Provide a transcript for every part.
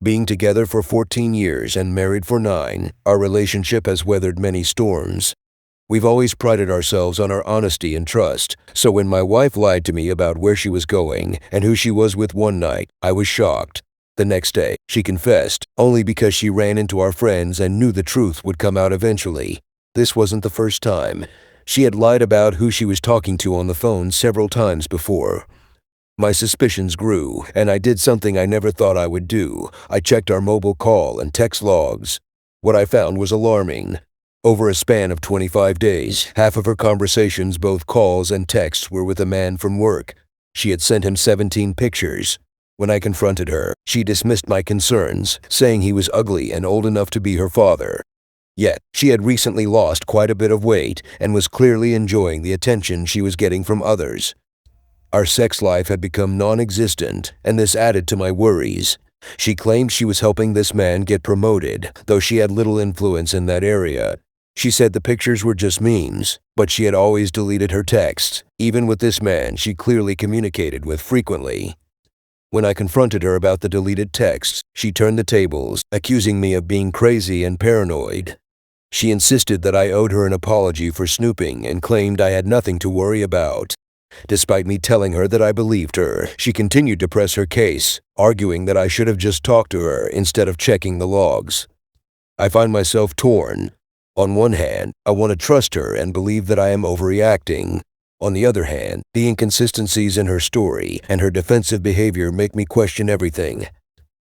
Being together for 14 years and married for 9, our relationship has weathered many storms. We've always prided ourselves on our honesty and trust, so when my wife lied to me about where she was going and who she was with one night, I was shocked. The next day, she confessed, only because she ran into our friends and knew the truth would come out eventually. This wasn't the first time. She had lied about who she was talking to on the phone several times before. My suspicions grew, and I did something I never thought I would do. I checked our mobile call and text logs. What I found was alarming. Over a span of 25 days, half of her conversations, both calls and texts, were with a man from work. She had sent him 17 pictures. When I confronted her, she dismissed my concerns, saying he was ugly and old enough to be her father. Yet, she had recently lost quite a bit of weight and was clearly enjoying the attention she was getting from others. Our sex life had become non-existent, and this added to my worries. She claimed she was helping this man get promoted, though she had little influence in that area. She said the pictures were just memes, but she had always deleted her texts, even with this man she clearly communicated with frequently. When I confronted her about the deleted texts, she turned the tables, accusing me of being crazy and paranoid. She insisted that I owed her an apology for snooping and claimed I had nothing to worry about. Despite me telling her that I believed her, she continued to press her case, arguing that I should have just talked to her instead of checking the logs. I find myself torn. On one hand, I want to trust her and believe that I am overreacting. On the other hand, the inconsistencies in her story and her defensive behavior make me question everything.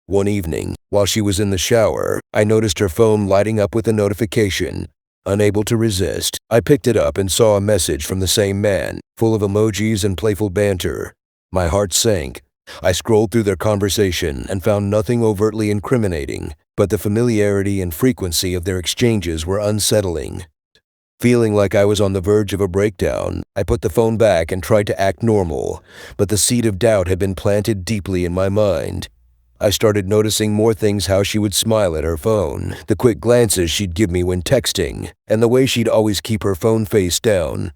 One evening, while she was in the shower, I noticed her phone lighting up with a notification. Unable to resist, I picked it up and saw a message from the same man, full of emojis and playful banter. My heart sank. I scrolled through their conversation and found nothing overtly incriminating, but the familiarity and frequency of their exchanges were unsettling. Feeling like I was on the verge of a breakdown, I put the phone back and tried to act normal, but the seed of doubt had been planted deeply in my mind. I started noticing more things: how she would smile at her phone, the quick glances she'd give me when texting, and the way she'd always keep her phone face down.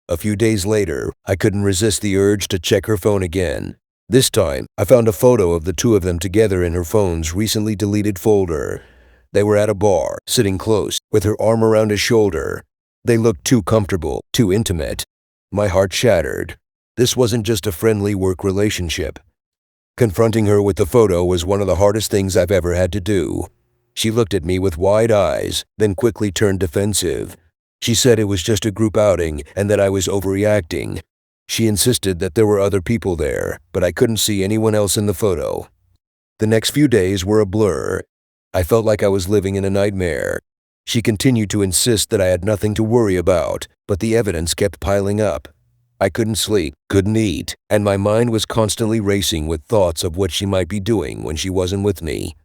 A few days later, I couldn't resist the urge to check her phone again. This time, I found a photo of the two of them together in her phone's recently deleted folder. They were at a bar, sitting close, with her arm around his shoulder. They looked too comfortable, too intimate. My heart shattered. This wasn't just a friendly work relationship. Confronting her with the photo was one of the hardest things I've ever had to do. She looked at me with wide eyes, then quickly turned defensive. She said it was just a group outing and that I was overreacting. She insisted that there were other people there, but I couldn't see anyone else in the photo. The next few days were a blur. I felt like I was living in a nightmare. She continued to insist that I had nothing to worry about, but the evidence kept piling up. I couldn't sleep, couldn't eat, and my mind was constantly racing with thoughts of what she might be doing when she wasn't with me.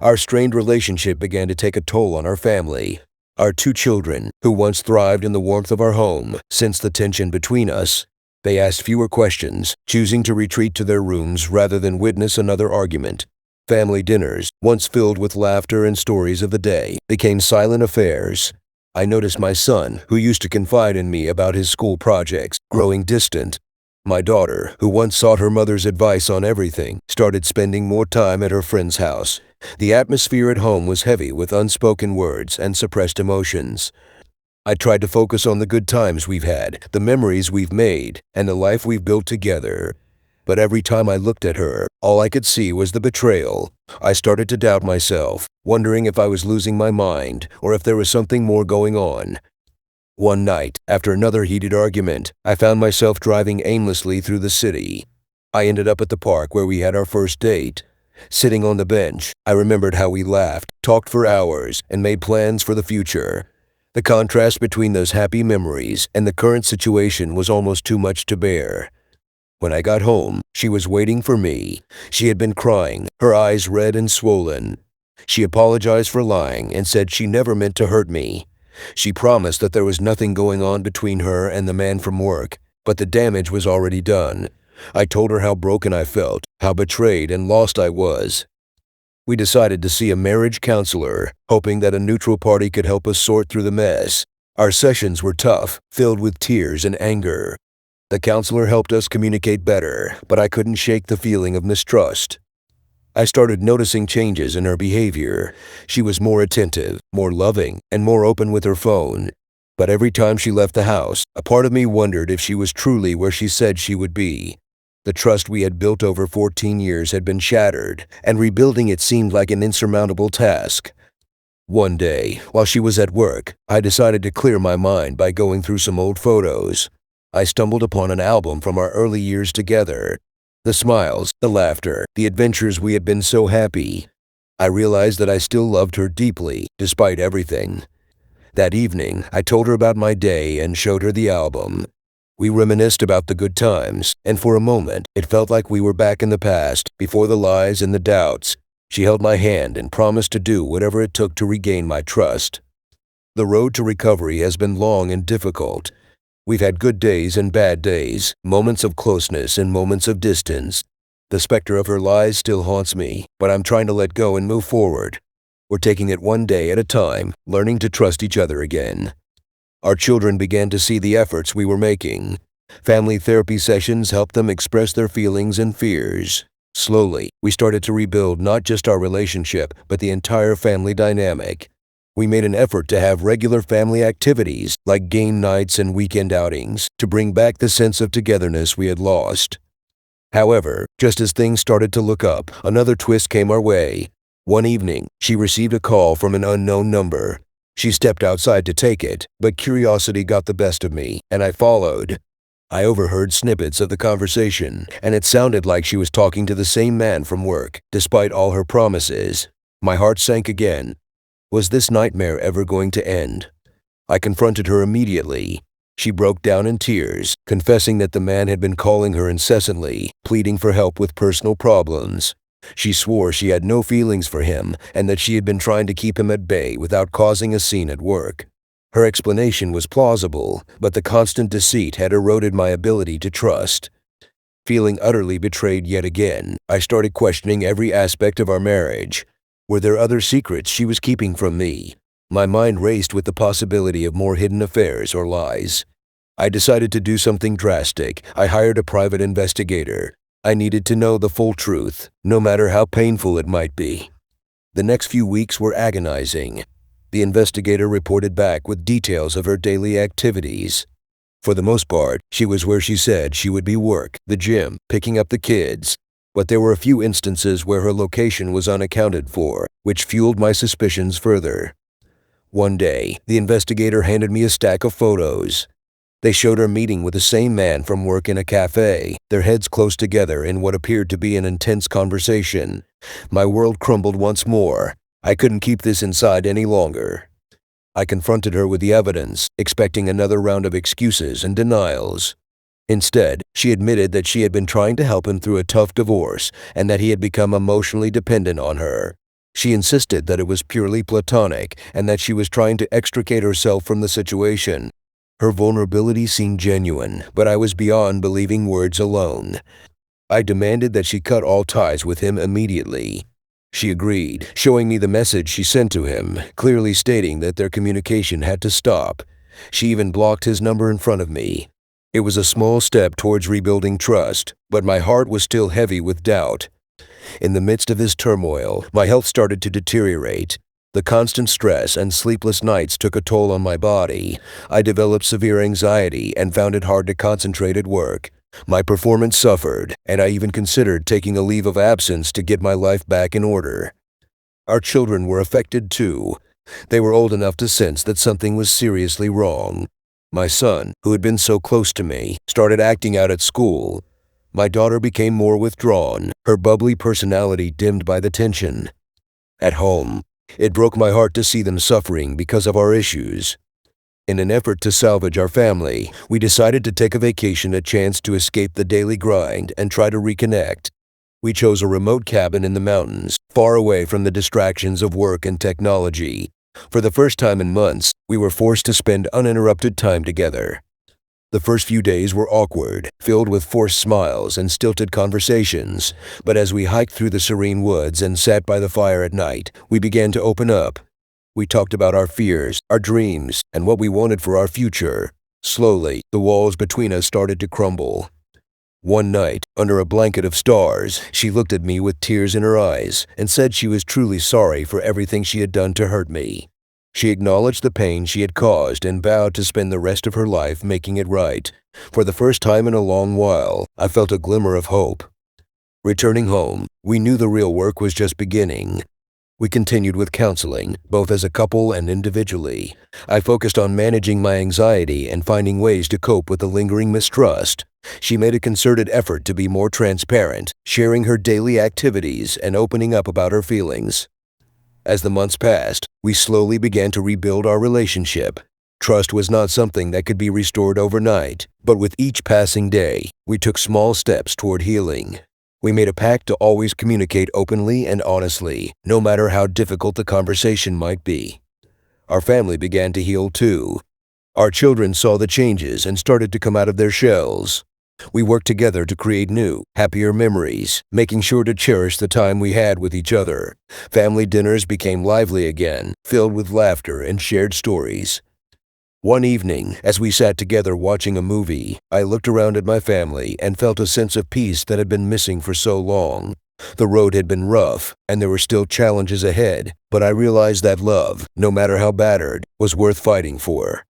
Our strained relationship began to take a toll on our family. Our 2 children, who once thrived in the warmth of our home, sensed the tension between us. They asked fewer questions, choosing to retreat to their rooms rather than witness another argument. Family dinners, once filled with laughter and stories of the day, became silent affairs. I noticed my son, who used to confide in me about his school projects, growing distant. My daughter, who once sought her mother's advice on everything, started spending more time at her friend's house. The atmosphere at home was heavy with unspoken words and suppressed emotions. I tried to focus on the good times we've had, the memories we've made, and the life we've built together. But every time I looked at her, all I could see was the betrayal. I started to doubt myself, wondering if I was losing my mind or if there was something more going on. One night, after another heated argument, I found myself driving aimlessly through the city. I ended up at the park where we had our first date. Sitting on the bench, I remembered how we laughed, talked for hours, and made plans for the future. The contrast between those happy memories and the current situation was almost too much to bear. When I got home, she was waiting for me. She had been crying, her eyes red and swollen. She apologized for lying and said she never meant to hurt me. She promised that there was nothing going on between her and the man from work, but the damage was already done. I told her how broken I felt, how betrayed and lost I was. We decided to see a marriage counselor, hoping that a neutral party could help us sort through the mess. Our sessions were tough, filled with tears and anger. The counselor helped us communicate better, but I couldn't shake the feeling of mistrust. I started noticing changes in her behavior. She was more attentive, more loving, and more open with her phone. But every time she left the house, a part of me wondered if she was truly where she said she would be. The trust we had built over 14 years had been shattered, and rebuilding it seemed like an insurmountable task. One day, while she was at work, I decided to clear my mind by going through some old photos. I stumbled upon an album from our early years together. The smiles, the laughter, the adventures we had been so happy. I realized that I still loved her deeply, despite everything. That evening, I told her about my day and showed her the album. We reminisced about the good times, and for a moment, it felt like we were back in the past, before the lies and the doubts. She held my hand and promised to do whatever it took to regain my trust. The road to recovery has been long and difficult. We've had good days and bad days, moments of closeness and moments of distance. The specter of her lies still haunts me, but I'm trying to let go and move forward. We're taking it one day at a time, learning to trust each other again. Our children began to see the efforts we were making. Family therapy sessions helped them express their feelings and fears. Slowly, we started to rebuild not just our relationship, but the entire family dynamic. We made an effort to have regular family activities, like game nights and weekend outings, to bring back the sense of togetherness we had lost. However, just as things started to look up, another twist came our way. One evening, she received a call from an unknown number. She stepped outside to take it, but curiosity got the best of me, and I followed. I overheard snippets of the conversation, and it sounded like she was talking to the same man from work, despite all her promises. My heart sank again. Was this nightmare ever going to end? I confronted her immediately. She broke down in tears, confessing that the man had been calling her incessantly, pleading for help with personal problems. She swore she had no feelings for him and that she had been trying to keep him at bay without causing a scene at work. Her explanation was plausible, but the constant deceit had eroded my ability to trust. Feeling utterly betrayed yet again, I started questioning every aspect of our marriage. Were there other secrets she was keeping from me? My mind raced with the possibility of more hidden affairs or lies. I decided to do something drastic. I hired a private investigator. I needed to know the full truth, no matter how painful it might be. The next few weeks were agonizing. The investigator reported back with details of her daily activities. For the most part, she was where she said she would be: work, the gym, picking up the kids. But there were a few instances where her location was unaccounted for, which fueled my suspicions further. One day, the investigator handed me a stack of photos. They showed her meeting with the same man from work in a cafe, their heads close together in what appeared to be an intense conversation. My world crumbled once more. I couldn't keep this inside any longer. I confronted her with the evidence, expecting another round of excuses and denials. Instead, she admitted that she had been trying to help him through a tough divorce and that he had become emotionally dependent on her. She insisted that it was purely platonic and that she was trying to extricate herself from the situation. Her vulnerability seemed genuine, but I was beyond believing words alone. I demanded that she cut all ties with him immediately. She agreed, showing me the message she sent to him, clearly stating that their communication had to stop. She even blocked his number in front of me. It was a small step towards rebuilding trust, but my heart was still heavy with doubt. In the midst of this turmoil, my health started to deteriorate. The constant stress and sleepless nights took a toll on my body. I developed severe anxiety and found it hard to concentrate at work. My performance suffered, and I even considered taking a leave of absence to get my life back in order. Our children were affected too. They were old enough to sense that something was seriously wrong. My son, who had been so close to me, started acting out at school. My daughter became more withdrawn, her bubbly personality dimmed by the tension. At home, it broke my heart to see them suffering because of our issues. In an effort to salvage our family, we decided to take a vacation, a chance to escape the daily grind and try to reconnect. We chose a remote cabin in the mountains, far away from the distractions of work and technology. For the first time in months, we were forced to spend uninterrupted time together. The first few days were awkward, filled with forced smiles and stilted conversations, but as we hiked through the serene woods and sat by the fire at night, we began to open up. We talked about our fears, our dreams, and what we wanted for our future. Slowly, the walls between us started to crumble. One night, under a blanket of stars, she looked at me with tears in her eyes and said she was truly sorry for everything she had done to hurt me. She acknowledged the pain she had caused and vowed to spend the rest of her life making it right. For the first time in a long while, I felt a glimmer of hope. Returning home, we knew the real work was just beginning. We continued with counseling, both as a couple and individually. I focused on managing my anxiety and finding ways to cope with the lingering mistrust. She made a concerted effort to be more transparent, sharing her daily activities and opening up about her feelings. As the months passed, we slowly began to rebuild our relationship. Trust was not something that could be restored overnight, but with each passing day, we took small steps toward healing. We made a pact to always communicate openly and honestly, no matter how difficult the conversation might be. Our family began to heal too. Our children saw the changes and started to come out of their shells. We worked together to create new, happier memories, making sure to cherish the time we had with each other. Family dinners became lively again, filled with laughter and shared stories. One evening, as we sat together watching a movie, I looked around at my family and felt a sense of peace that had been missing for so long. The road had been rough, and there were still challenges ahead, but I realized that love, no matter how battered, was worth fighting for.